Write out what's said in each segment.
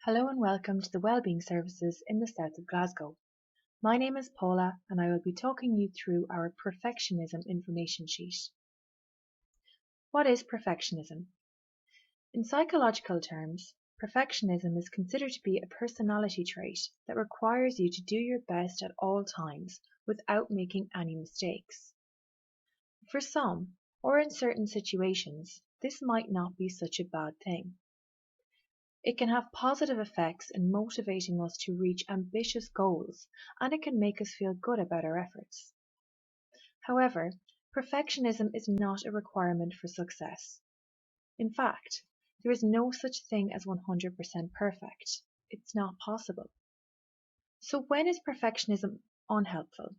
Hello and welcome to the Wellbeing services in the south of Glasgow. My name is Paula and I will be talking you through our Perfectionism information sheet. What is perfectionism? In psychological terms, perfectionism is considered to be a personality trait that requires you to do your best at all times without making any mistakes. For some, or in certain situations, this might not be such a bad thing. It can have positive effects in motivating us to reach ambitious goals, and it can make us feel good about our efforts. However, perfectionism is not a requirement for success. In fact, there is no such thing as 100% perfect. It's not possible. So when is perfectionism unhelpful?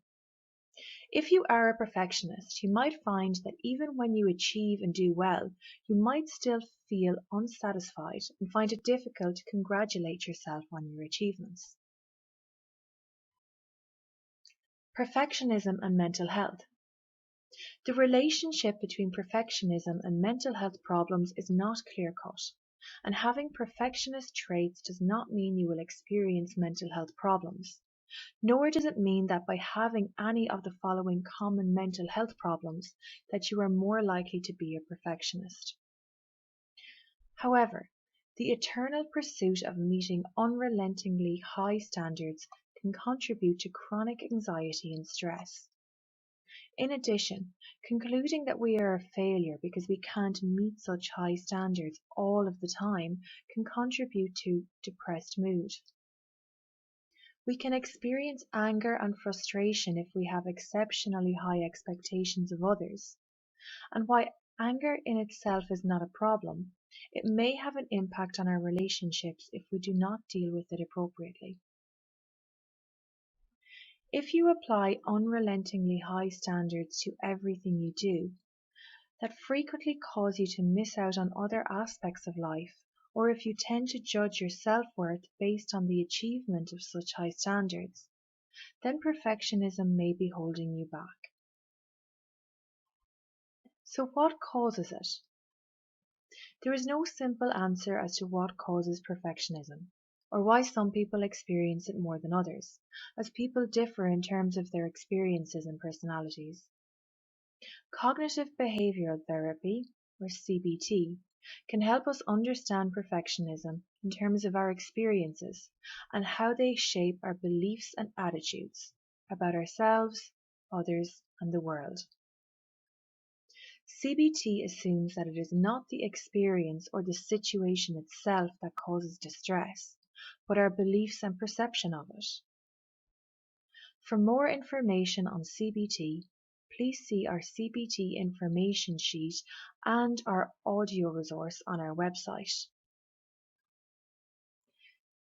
If you are a perfectionist, you might find that even when you achieve and do well, you might still feel unsatisfied and find it difficult to congratulate yourself on your achievements. Perfectionism and mental health. The relationship between perfectionism and mental health problems is not clear-cut, and having perfectionist traits does not mean you will experience mental health problems. Nor does it mean that by having any of the following common mental health problems that you are more likely to be a perfectionist. However, the eternal pursuit of meeting unrelentingly high standards can contribute to chronic anxiety and stress. In addition, concluding that we are a failure because we can't meet such high standards all of the time can contribute to depressed mood. We can experience anger and frustration if we have exceptionally high expectations of others. And while anger in itself is not a problem, it may have an impact on our relationships if we do not deal with it appropriately. If you apply unrelentingly high standards to everything you do, that frequently cause you to miss out on other aspects of life, or if you tend to judge your self-worth based on the achievement of such high standards, then perfectionism may be holding you back. So what causes it? There is no simple answer as to what causes perfectionism, or why some people experience it more than others, as people differ in terms of their experiences and personalities. Cognitive behavioral therapy, or CBT, can help us understand perfectionism in terms of our experiences and how they shape our beliefs and attitudes about ourselves, others, and the world. CBT assumes that it is not the experience or the situation itself that causes distress, but our beliefs and perception of it. For more information on CBT, please see our CBT information sheet and our audio resource on our website.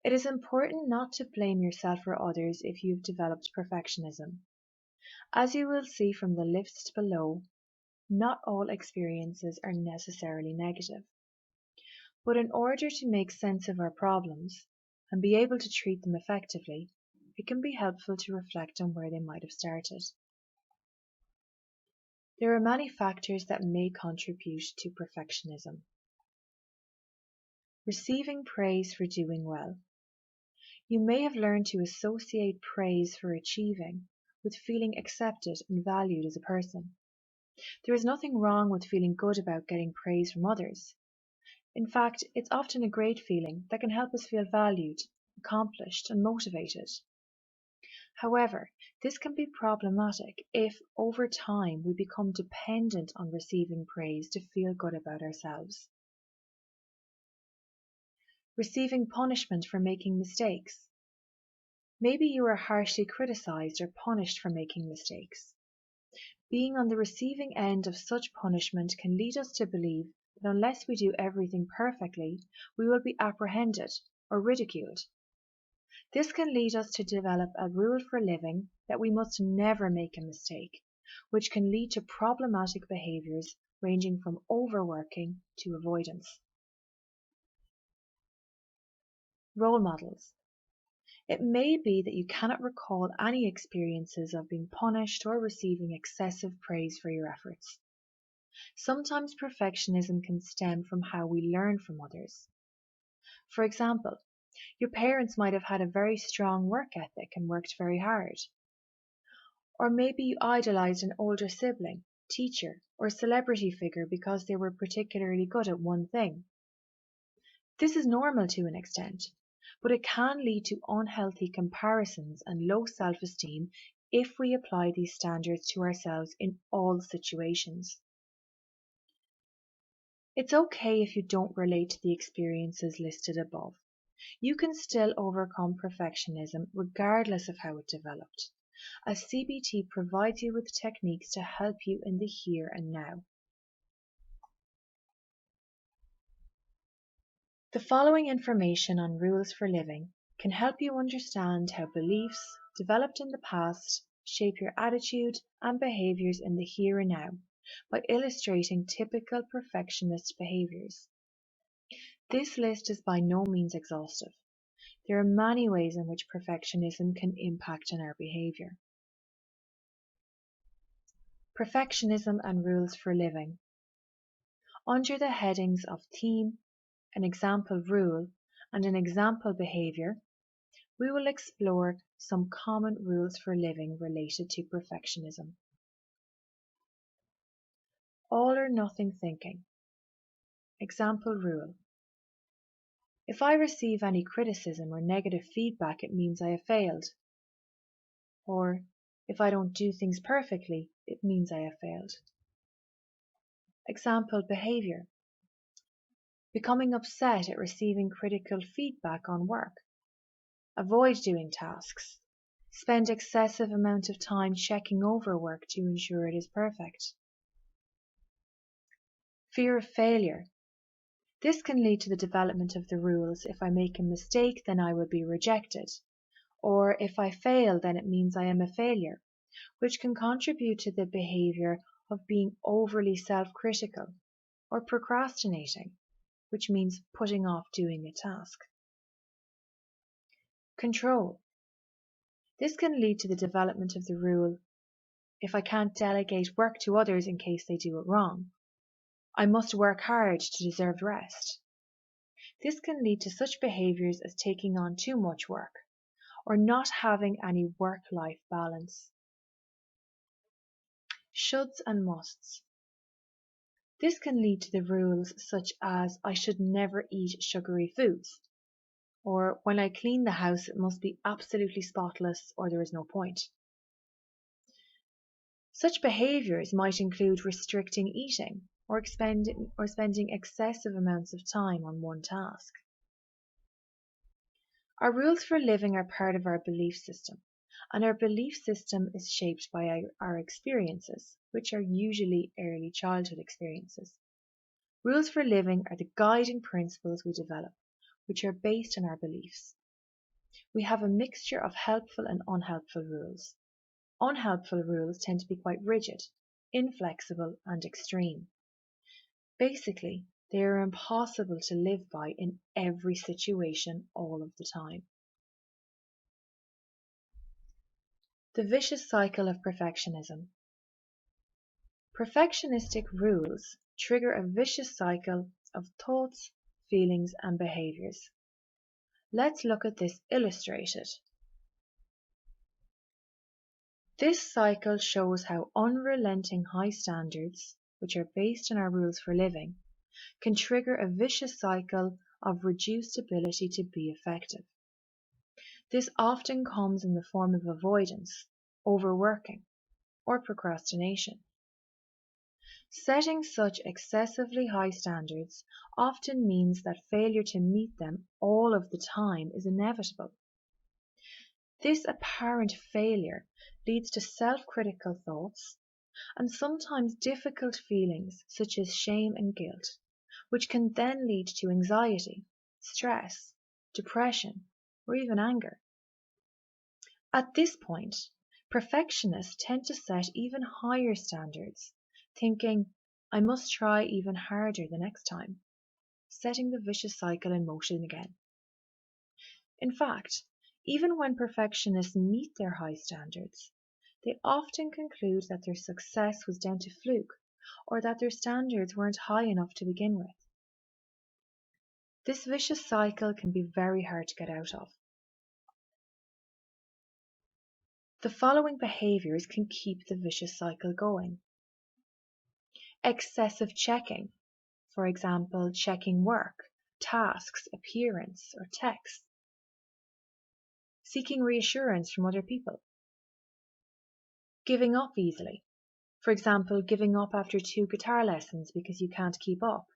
It is important not to blame yourself or others if you've developed perfectionism. As you will see from the list below, not all experiences are necessarily negative. But in order to make sense of our problems and be able to treat them effectively, it can be helpful to reflect on where they might have started. There are many factors that may contribute to perfectionism. Receiving praise for doing well. You may have learned to associate praise for achieving with feeling accepted and valued as a person. There is nothing wrong with feeling good about getting praise from others. In fact, it's often a great feeling that can help us feel valued, accomplished, and motivated. However, this can be problematic if, over time, we become dependent on receiving praise to feel good about ourselves. Receiving punishment for making mistakes. Maybe you are harshly criticized or punished for making mistakes. Being on the receiving end of such punishment can lead us to believe that unless we do everything perfectly, we will be apprehended or ridiculed. This can lead us to develop a rule for living that we must never make a mistake, which can lead to problematic behaviours ranging from overworking to avoidance. Role models. It may be that you cannot recall any experiences of being punished or receiving excessive praise for your efforts. Sometimes perfectionism can stem from how we learn from others. For example, Your parents might have had a very strong work ethic and worked very hard. Or maybe you idolized an older sibling, teacher, or celebrity figure because they were particularly good at one thing. This is normal to an extent, but it can lead to unhealthy comparisons and low self-esteem if we apply these standards to ourselves in all situations. It's okay if you don't relate to the experiences listed above. You can still overcome perfectionism regardless of how it developed, as CBT provides you with techniques to help you in the here and now. The following information on rules for living can help you understand how beliefs developed in the past shape your attitude and behaviours in the here and now by illustrating typical perfectionist behaviours. This list is by no means exhaustive. There are many ways in which perfectionism can impact on our behaviour. Perfectionism and rules for living. Under the headings of theme, an example rule, and an example behaviour, we will explore some common rules for living related to perfectionism. All or nothing thinking. Example rule. If I receive any criticism or negative feedback, it means I have failed. Or, if I don't do things perfectly, it means I have failed. Example behaviour. Becoming upset at receiving critical feedback on work. Avoid doing tasks. Spend excessive amount of time checking over work to ensure it is perfect. Fear of failure. This can lead to the development of the rules: if I make a mistake, then I will be rejected. Or if I fail, then it means I am a failure, which can contribute to the behaviour of being overly self-critical, or procrastinating, which means putting off doing a task. Control. This can lead to the development of the rule: if I can't delegate work to others in case they do it wrong, I must work hard to deserve rest. This can lead to such behaviours as taking on too much work, or not having any work-life balance. Shoulds and musts. This can lead to the rules such as I should never eat sugary foods, or when I clean the house it must be absolutely spotless or there is no point. Such behaviours might include restricting eating or spending excessive amounts of time on one task. Our rules for living are part of our belief system, and our belief system is shaped by our experiences, which are usually early childhood experiences. Rules for living are the guiding principles we develop, which are based on our beliefs. We have a mixture of helpful and unhelpful rules. Unhelpful rules tend to be quite rigid, inflexible, and extreme. Basically, they are impossible to live by in every situation all of the time. The vicious cycle of perfectionism. Perfectionistic rules trigger a vicious cycle of thoughts, feelings, and behaviours. Let's look at this illustrated. This cycle shows how unrelenting high standards, which are based on our rules for living, can trigger a vicious cycle of reduced ability to be effective. This often comes in the form of avoidance, overworking, or procrastination. Setting such excessively high standards often means that failure to meet them all of the time is inevitable. This apparent failure leads to self-critical thoughts and sometimes difficult feelings such as shame and guilt, which can then lead to anxiety, stress, depression, or even anger. At this point, perfectionists tend to set even higher standards, thinking, I must try even harder the next time, setting the vicious cycle in motion again. In fact, even when perfectionists meet their high standards, they often conclude that their success was down to fluke, or that their standards weren't high enough to begin with. This vicious cycle can be very hard to get out of. The following behaviours can keep the vicious cycle going. Excessive checking, for example, checking work, tasks, appearance, or texts. Seeking reassurance from other people. Giving up easily, for example, giving up after 2 guitar lessons because you can't keep up,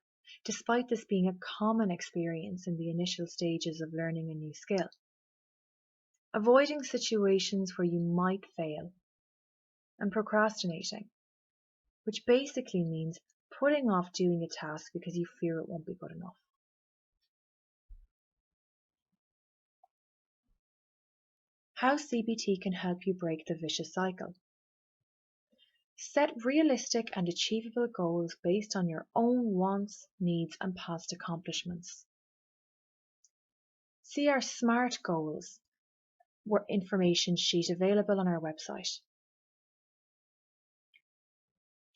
despite this being a common experience in the initial stages of learning a new skill. Avoiding situations where you might fail. And procrastinating, which basically means putting off doing a task because you fear it won't be good enough. How CBT can help you break the vicious cycle. Set realistic and achievable goals based on your own wants, needs, and past accomplishments. See our SMART goals information sheet available on our website.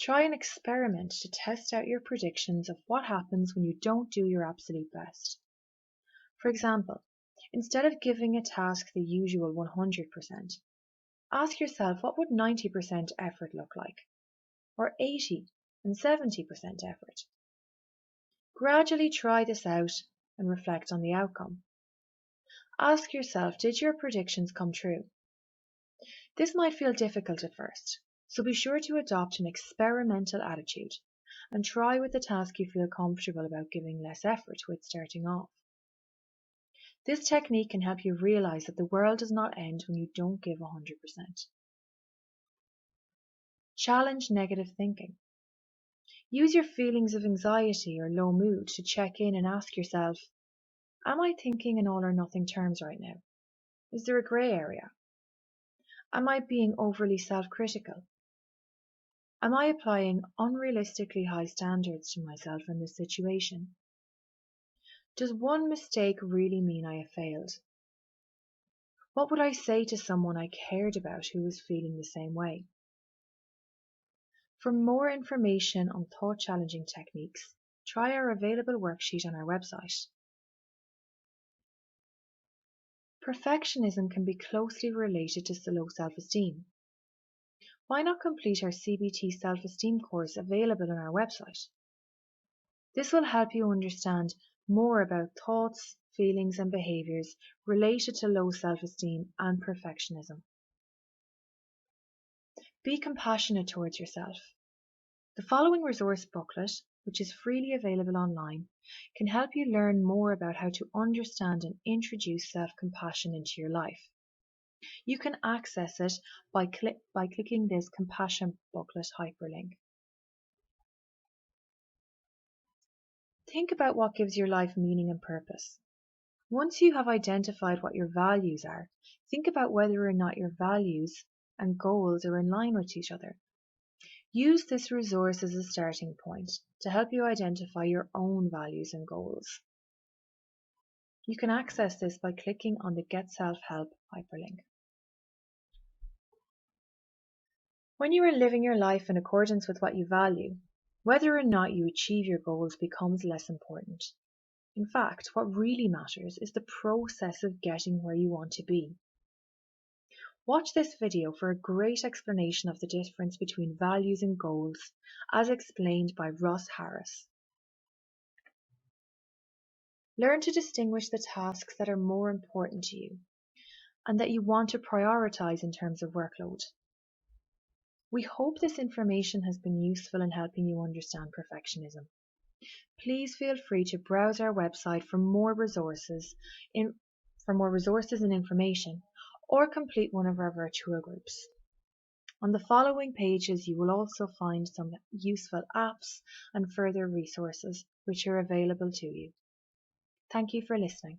Try an experiment to test out your predictions of what happens when you don't do your absolute best. For example, instead of giving a task the usual 100%, ask yourself what would 90% effort look like, or 80 and 70% effort. Gradually try this out and reflect on the outcome. Ask yourself, did your predictions come true? This might feel difficult at first, so be sure to adopt an experimental attitude and try with the task you feel comfortable about giving less effort with starting off. This technique can help you realize that the world does not end when you don't give 100%. Challenge negative thinking. Use your feelings of anxiety or low mood to check in and ask yourself, am I thinking in all or nothing terms right now? Is there a grey area? Am I being overly self-critical? Am I applying unrealistically high standards to myself in this situation? Does one mistake really mean I have failed? What would I say to someone I cared about who was feeling the same way? For more information on thought-challenging techniques, try our available worksheet on our website. Perfectionism can be closely related to low self-esteem. Why not complete our CBT self-esteem course available on our website? This will help you understand more about thoughts, feelings and behaviours related to low self-esteem and perfectionism. Be compassionate towards yourself. The following resource booklet, which is freely available online, can help you learn more about how to understand and introduce self-compassion into your life. You can access it by clicking this compassion booklet hyperlink. Think about what gives your life meaning and purpose. Once you have identified what your values are, think about whether or not your values and goals are in line with each other. Use this resource as a starting point to help you identify your own values and goals. You can access this by clicking on the Get Self-Help hyperlink. When you are living your life in accordance with what you value, whether or not you achieve your goals becomes less important. In fact, what really matters is the process of getting where you want to be. Watch this video for a great explanation of the difference between values and goals, as explained by Ross Harris. Learn to distinguish the tasks that are more important to you and that you want to prioritize in terms of workload. We hope this information has been useful in helping you understand perfectionism. Please feel free to browse our website for more resources and information, or complete one of our virtual groups. On the following pages you will also find some useful apps and further resources which are available to you. Thank you for listening.